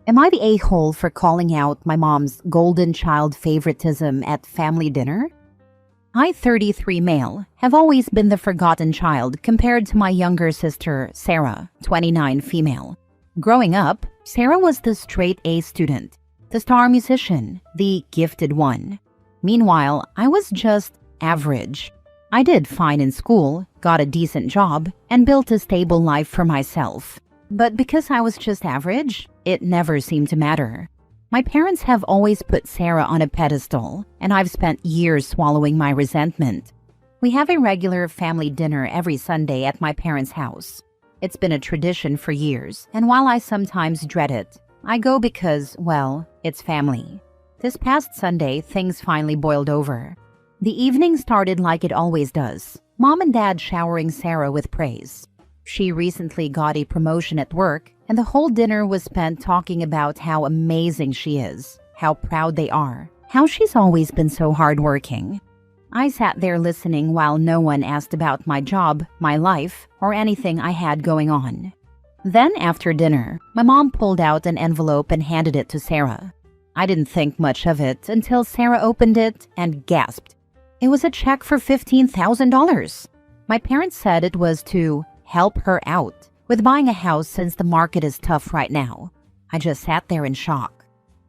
Am I the a-hole for calling out my mom's golden child favoritism at family dinner? I, 33 male, have always been the forgotten child compared to my younger sister, Sarah, 29 female. Growing up, Sarah was the straight A student, the star musician, the gifted one. Meanwhile, I was just average. I did fine in school, got a decent job, and built a stable life for myself. But because I was just average, it never seemed to matter. My parents have always put Sarah on a pedestal, and I've spent years swallowing my resentment. We have a regular family dinner every Sunday at my parents' house. It's been a tradition for years, and while I sometimes dread it, I go because, well, it's family. This past Sunday, things finally boiled over. The evening started like it always does, Mom and Dad showering Sarah with praise. She recently got a promotion at work, and the whole dinner was spent talking about how amazing she is, how proud they are, how she's always been so hardworking. I sat there listening while no one asked about my job, my life, or anything I had going on. Then after dinner, my mom pulled out an envelope and handed it to Sarah. I didn't think much of it until Sarah opened it and gasped. It was a check for $15,000. My parents said it was to help her out with buying a house since the market is tough right now. I just sat there in shock.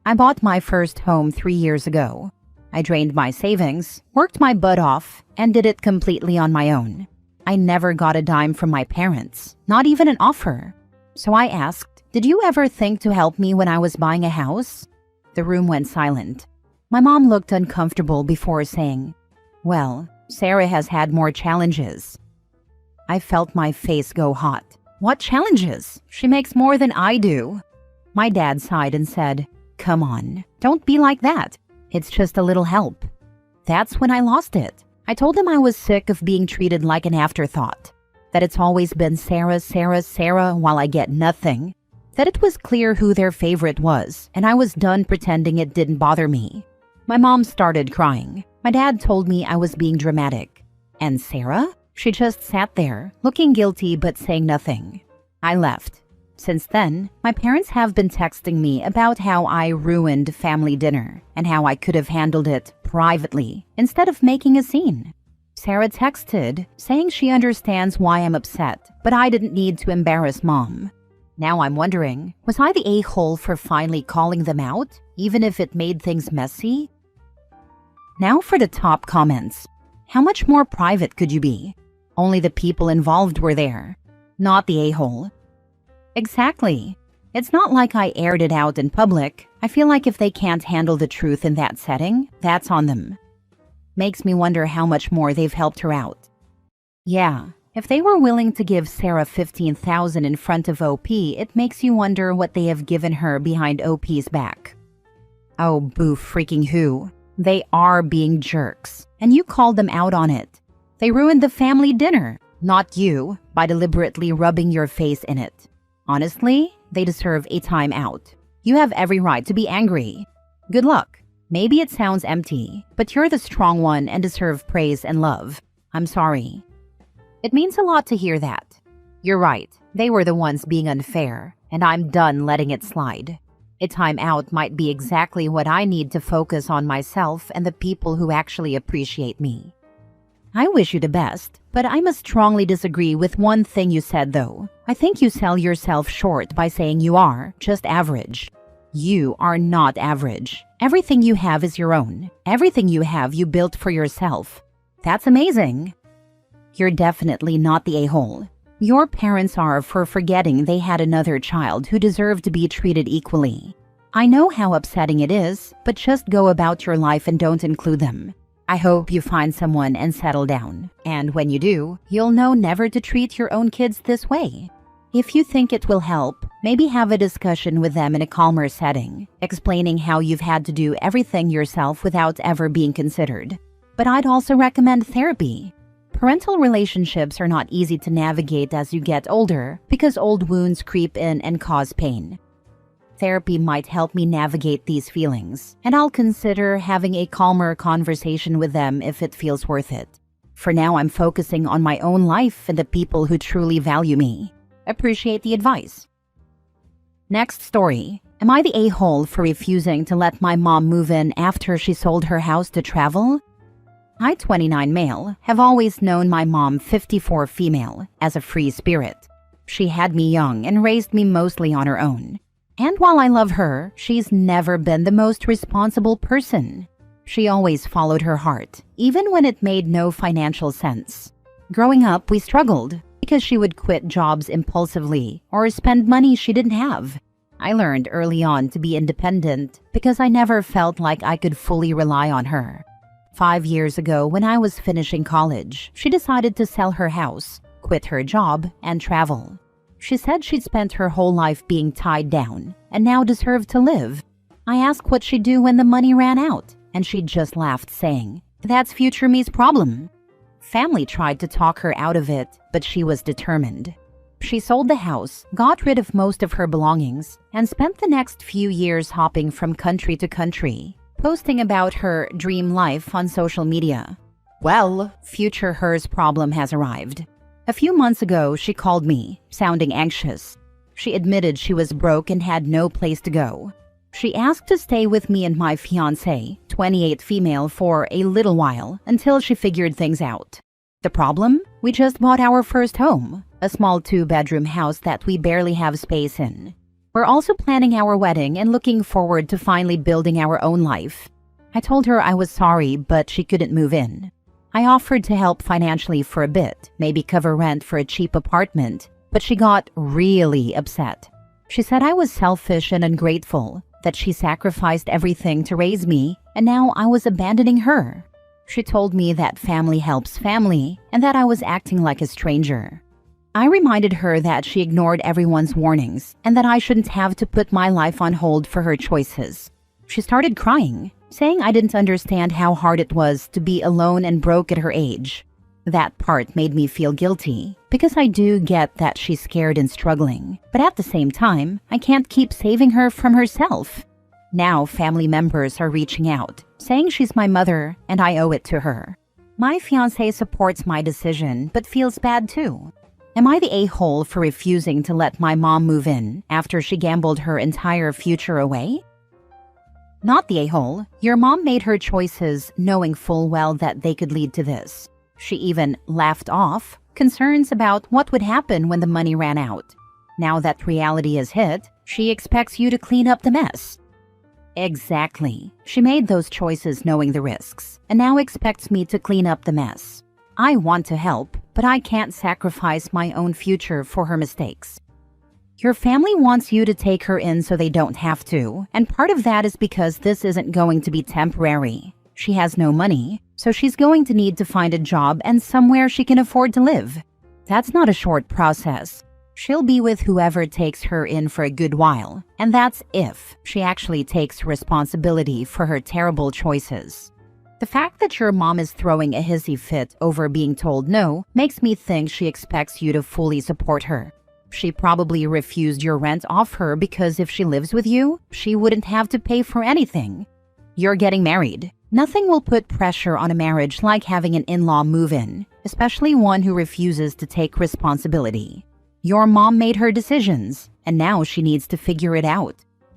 I bought my first home 3 years ago. I drained my savings, worked my butt off, and did it completely on my own. I never got a dime from my parents, not even an offer. So I asked, "Did you ever think to help me when I was buying a house?" The room went silent. My mom looked uncomfortable before saying, "Well, Sarah has had more challenges." I felt my face go hot. What challenges? She makes more than I do. My dad sighed and said, "Come on, don't be like that. It's just a little help." That's when I lost it. I told him I was sick of being treated like an afterthought, that it's always been Sarah, Sarah, Sarah while I get nothing, that it was clear who their favorite was, and I was done pretending it didn't bother me. My mom started crying. My dad told me I was being dramatic. And Sarah? She just sat there, looking guilty but saying nothing. I left. Since then, my parents have been texting me about how I ruined family dinner and how I could have handled it privately instead of making a scene. Sarah texted, saying she understands why I'm upset, but I didn't need to embarrass Mom. Now I'm wondering, was I the a-hole for finally calling them out, even if it made things messy? Now for the top comments. How much more private could you be? Only the people involved were there, not the a-hole. Exactly. It's not like I aired it out in public. I feel like if they can't handle the truth in that setting, that's on them. Makes me wonder how much more they've helped her out. Yeah, if they were willing to give Sarah $15,000 in front of OP, it makes you wonder what they have given her behind OP's back. Oh, boo freaking who. They are being jerks, and you called them out on it. They ruined the family dinner, not you, by deliberately rubbing your face in it. Honestly, they deserve a time out. You have every right to be angry. Good luck. Maybe it sounds empty, but you're the strong one and deserve praise and love. I'm sorry. It means a lot to hear that. You're right. They were the ones being unfair, and I'm done letting it slide. A time out might be exactly what I need to focus on myself and the people who actually appreciate me. I wish you the best, but I must strongly disagree with one thing you said though. I think you sell yourself short by saying you are just average. You are not average. Everything you have is your own. Everything you have you built for yourself. That's amazing. You're definitely not the a-hole. Your parents are for forgetting they had another child who deserved to be treated equally. I know how upsetting it is, but just go about your life and don't include them. I hope you find someone and settle down. And when you do, you'll know never to treat your own kids this way. If you think it will help, maybe have a discussion with them in a calmer setting, explaining how you've had to do everything yourself without ever being considered. But I'd also recommend therapy. Parental relationships are not easy to navigate as you get older because old wounds creep in and cause pain. Therapy might help me navigate these feelings, and I'll consider having a calmer conversation with them if it feels worth it. For now, I'm focusing on my own life and the people who truly value me. Appreciate the advice. Next story. Am I the a-hole for refusing to let my mom move in after she sold her house to travel? I, 29 male, have always known my mom, 54 female, as a free spirit. She had me young and raised me mostly on her own. And while I love her, she's never been the most responsible person. She always followed her heart, even when it made no financial sense. Growing up, we struggled because she would quit jobs impulsively or spend money she didn't have. I learned early on to be independent because I never felt like I could fully rely on her. 5 years ago, when I was finishing college, she decided to sell her house, quit her job, and travel. She said she'd spent her whole life being tied down and now deserved to live. I asked what she'd do when the money ran out, and she just laughed, saying, "That's future me's problem." Family tried to talk her out of it, but she was determined. She sold the house, got rid of most of her belongings, and spent the next few years hopping from country to country, posting about her dream life on social media. Well, future her's problem has arrived. A few months ago, she called me, sounding anxious. She admitted she was broke and had no place to go. She asked to stay with me and my fiancé, 28 female, for a little while until she figured things out. The problem? We just bought our first home, a small 2-bedroom house that we barely have space in. We're also planning our wedding and looking forward to finally building our own life. I told her I was sorry, but she couldn't move in. I offered to help financially for a bit, maybe cover rent for a cheap apartment, but she got really upset. She said I was selfish and ungrateful, that she sacrificed everything to raise me, and now I was abandoning her. She told me that family helps family and that I was acting like a stranger. I reminded her that she ignored everyone's warnings and that I shouldn't have to put my life on hold for her choices. She started crying, saying I didn't understand how hard it was to be alone and broke at her age. That part made me feel guilty, because I do get that she's scared and struggling, but at the same time, I can't keep saving her from herself. Now family members are reaching out, saying she's my mother and I owe it to her. My fiancé supports my decision, but feels bad too. Am I the a-hole for refusing to let my mom move in after she gambled her entire future away? Not the a-hole. Your mom made her choices knowing full well that they could lead to this. She even laughed off concerns about what would happen when the money ran out. Now that reality is hit, she expects you to clean up the mess. Exactly. She made those choices knowing the risks, and now expects me to clean up the mess. I want to help, but I can't sacrifice my own future for her mistakes. Your family wants you to take her in so they don't have to, and part of that is because this isn't going to be temporary. She has no money, so she's going to need to find a job and somewhere she can afford to live. That's not a short process. She'll be with whoever takes her in for a good while, and that's if she actually takes responsibility for her terrible choices. The fact that your mom is throwing a hissy fit over being told no makes me think she expects you to fully support her. She probably refused your rent off her because if she lives with you, she wouldn't have to pay for anything. You're getting married. Nothing will put pressure on a marriage like having an in-law move in, especially one who refuses to take responsibility. Your mom made her decisions, and now she needs to figure it out.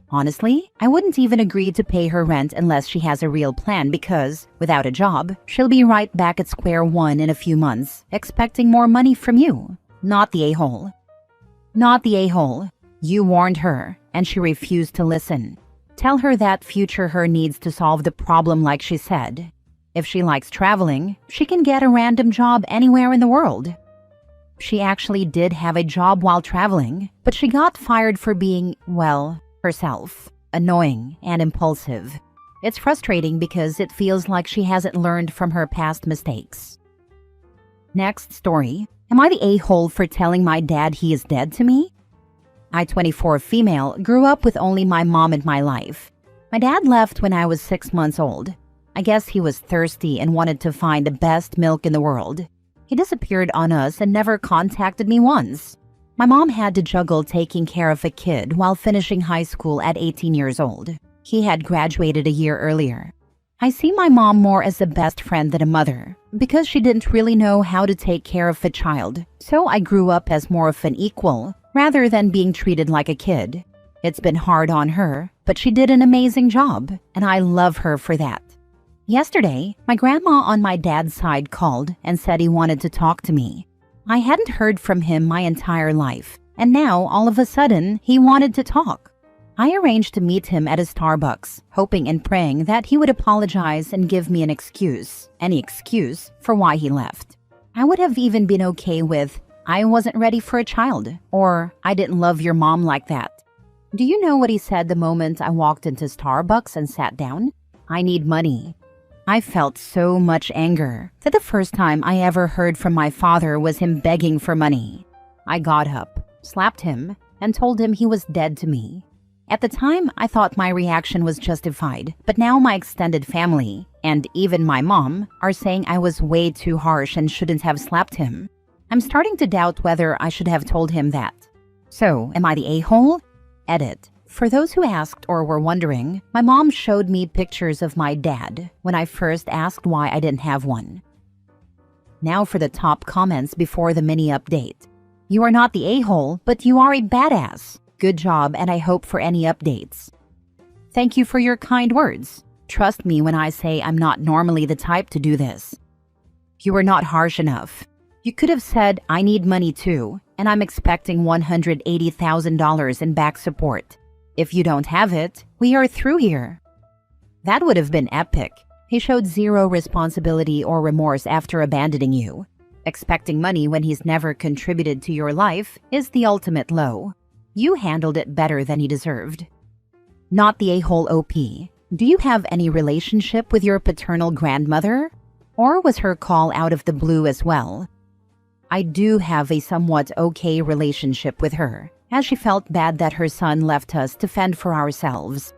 Honestly, I wouldn't even agree to pay her rent unless she has a real plan because, without a job, she'll be right back at square one in a few months, expecting more money from you. Not the a-hole. Not the a-hole. You warned her, and she refused to listen. Tell her that future her needs to solve the problem like she said. If she likes traveling, she can get a random job anywhere in the world. She actually did have a job while traveling, but she got fired for being, well, herself, annoying and impulsive. It's frustrating because it feels like she hasn't learned from her past mistakes. Next story. Am I the a-hole for telling my dad he is dead to me? I, 24 female, grew up with only my mom in my life. My dad left when I was 6 months old. I guess he was thirsty and wanted to find the best milk in the world. He disappeared on us and never contacted me once. My mom had to juggle taking care of a kid while finishing high school at 18 years old. He had graduated a year earlier. I see my mom more as a best friend than a mother because she didn't really know how to take care of a child, so I grew up as more of an equal rather than being treated like a kid. It's been hard on her, but she did an amazing job, and I love her for that. Yesterday, my grandma on my dad's side called and said he wanted to talk to me. I hadn't heard from him my entire life, and now all of a sudden he wanted to talk. I arranged to meet him at a Starbucks, hoping and praying that he would apologize and give me an excuse, any excuse, for why he left. I would have even been okay with, "I wasn't ready for a child," or "I didn't love your mom like that." Do you know what he said the moment I walked into Starbucks and sat down? "I need money." I felt so much anger that the first time I ever heard from my father was him begging for money. I got up, slapped him, and told him he was dead to me. At the time, I thought my reaction was justified, but now my extended family, and even my mom, are saying I was way too harsh and shouldn't have slapped him. I'm starting to doubt whether I should have told him that. So, am I the a-hole? Edit. For those who asked or were wondering, my mom showed me pictures of my dad when I first asked why I didn't have one. Now for the top comments before the mini update. You are not the a-hole, but you are a badass. Good job, and I hope for any updates. Thank you for your kind words. Trust me when I say I'm not normally the type to do this. You were not harsh enough. You could have said, "I need money too, and I'm expecting $180,000 in back support. If you don't have it, we are through here." That would have been epic. He showed zero responsibility or remorse after abandoning you. Expecting money when he's never contributed to your life is the ultimate low. You handled it better than he deserved. Not the a-hole OP. Do you have any relationship with your paternal grandmother? Or was her call out of the blue as well? I do have a somewhat okay relationship with her, as she felt bad that her son left us to fend for ourselves.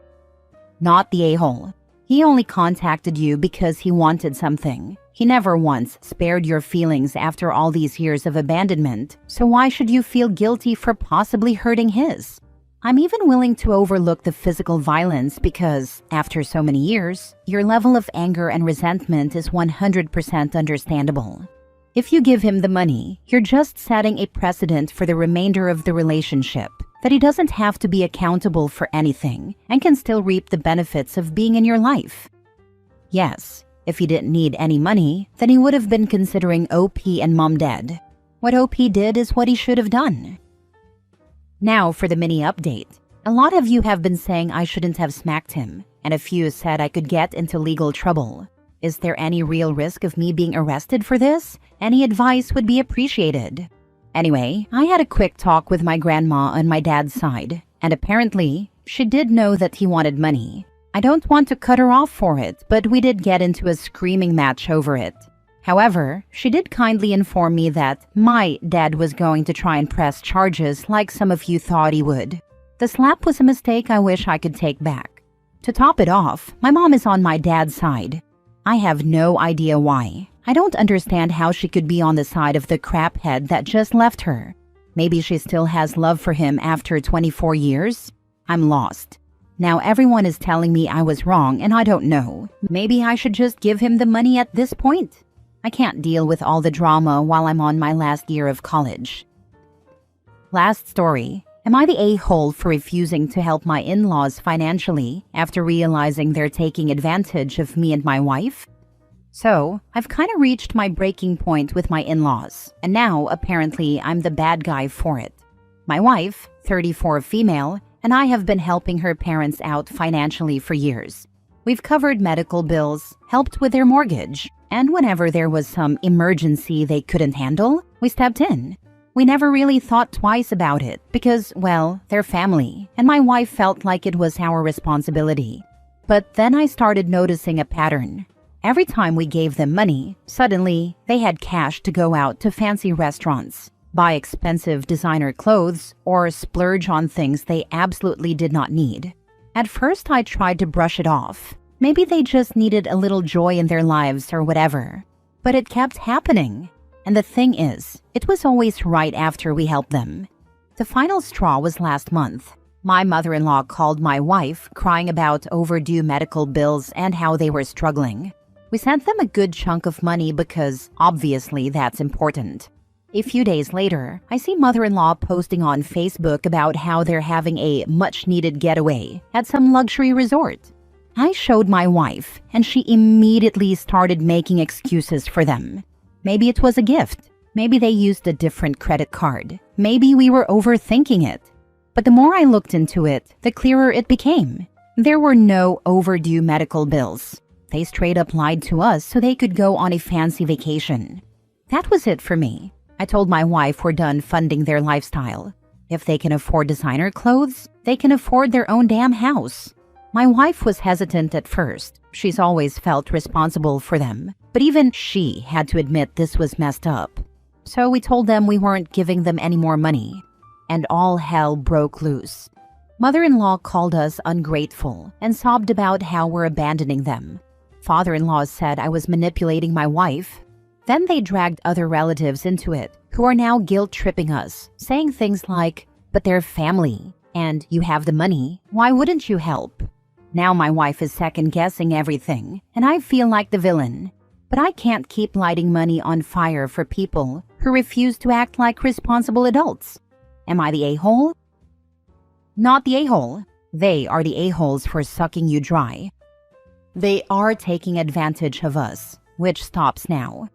Not the a-hole. He only contacted you because he wanted something. He never once spared your feelings after all these years of abandonment, so why should you feel guilty for possibly hurting his? I'm even willing to overlook the physical violence because, after so many years, your level of anger and resentment is 100% understandable. If you give him the money, you're just setting a precedent for the remainder of the relationship, that he doesn't have to be accountable for anything and can still reap the benefits of being in your life. Yes, if he didn't need any money, then he would have been considering OP and mom dead. What OP did is what he should have done. Now for the mini update. A lot of you have been saying I shouldn't have smacked him, and a few said I could get into legal trouble. Is there any real risk of me being arrested for this? Any advice would be appreciated. Anyway, I had a quick talk with my grandma on my dad's side, and apparently, she did know that he wanted money. I don't want to cut her off for it, but we did get into a screaming match over it. However, she did kindly inform me that my dad was going to try and press charges like some of you thought he would. The slap was a mistake I wish I could take back. To top it off, my mom is on my dad's side. I have no idea why. I don't understand how she could be on the side of the craphead that just left her. Maybe she still has love for him after 24 years? I'm lost. Now everyone is telling me I was wrong and I don't know. Maybe I should just give him the money at this point? I can't deal with all the drama while I'm on my last year of college. Last story. Am I the a-hole for refusing to help my in-laws financially after realizing they're taking advantage of me and my wife? So, I've kind of reached my breaking point with my in-laws, and now apparently I'm the bad guy for it. My wife, 34 female, and I have been helping her parents out financially for years. We've covered medical bills, helped with their mortgage, and whenever there was some emergency they couldn't handle, we stepped in. We never really thought twice about it because, well, they're family, and my wife felt like it was our responsibility. But then I started noticing a pattern. Every time we gave them money, suddenly they had cash to go out to fancy restaurants, buy expensive designer clothes, or splurge on things they absolutely did not need. At first, I tried to brush it off. Maybe they just needed a little joy in their lives or whatever. But it kept happening. And the thing is, it was always right after we helped them. The final straw was last month. My mother-in-law called my wife, crying about overdue medical bills and how they were struggling. We sent them a good chunk of money because, obviously, that's important. A few days later, I see mother-in-law posting on Facebook about how they're having a much-needed getaway at some luxury resort. I showed my wife, and she immediately started making excuses for them. Maybe it was a gift. Maybe they used a different credit card. Maybe we were overthinking it. But the more I looked into it, the clearer it became. There were no overdue medical bills. They straight up lied to us so they could go on a fancy vacation. That was it for me. I told my wife we're done funding their lifestyle. If they can afford designer clothes, they can afford their own damn house. My wife was hesitant at first. She's always felt responsible for them. But even she had to admit this was messed up. So we told them we weren't giving them any more money. And all hell broke loose. Mother-in-law called us ungrateful and sobbed about how we're abandoning them. Father-in-law said I was manipulating my wife. Then they dragged other relatives into it, who are now guilt-tripping us, saying things like, "But they're family, and you have the money, why wouldn't you help?" Now my wife is second-guessing everything, and I feel like the villain. But I can't keep lighting money on fire for people who refuse to act like responsible adults. Am I the a-hole? Not the a-hole. They are the a-holes for sucking you dry. They are taking advantage of us, which stops now.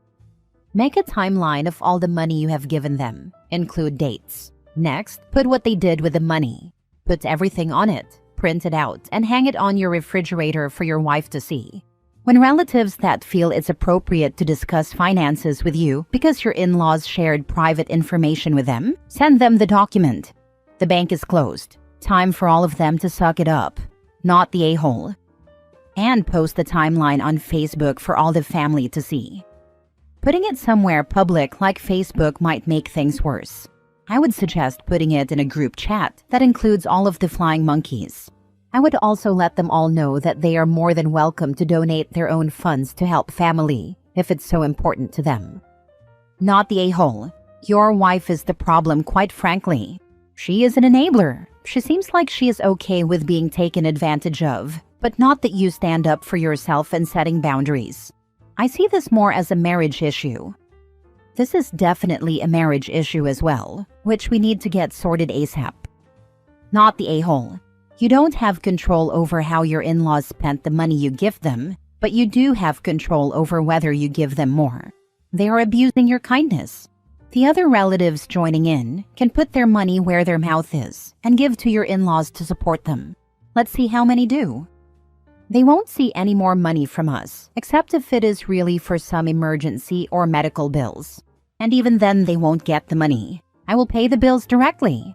Make a timeline of all the money you have given them. Include dates. Next, put what they did with the money. Put everything on it, print it out, and hang it on your refrigerator for your wife to see. When relatives that feel it's appropriate to discuss finances with you because your in-laws shared private information with them, send them the document. The bank is closed. Time for all of them to suck it up. Not the a-hole. And post the timeline on Facebook for all the family to see. Putting it somewhere public like Facebook might make things worse. I would suggest putting it in a group chat that includes all of the flying monkeys. I would also let them all know that they are more than welcome to donate their own funds to help family, if it's so important to them. Not the a-hole. Your wife is the problem, quite frankly. She is an enabler. She seems like she is okay with being taken advantage of, but not that you stand up for yourself and setting boundaries. I see this more as a marriage issue. This is definitely a marriage issue as well, which we need to get sorted ASAP. Not the a-hole. You don't have control over how your in-laws spent the money you give them, but you do have control over whether you give them more. They are abusing your kindness. The other relatives joining in can put their money where their mouth is and give to your in-laws to support them. Let's see how many do. They won't see any more money from us, except if it is really for some emergency or medical bills. And even then they won't get the money. I will pay the bills directly.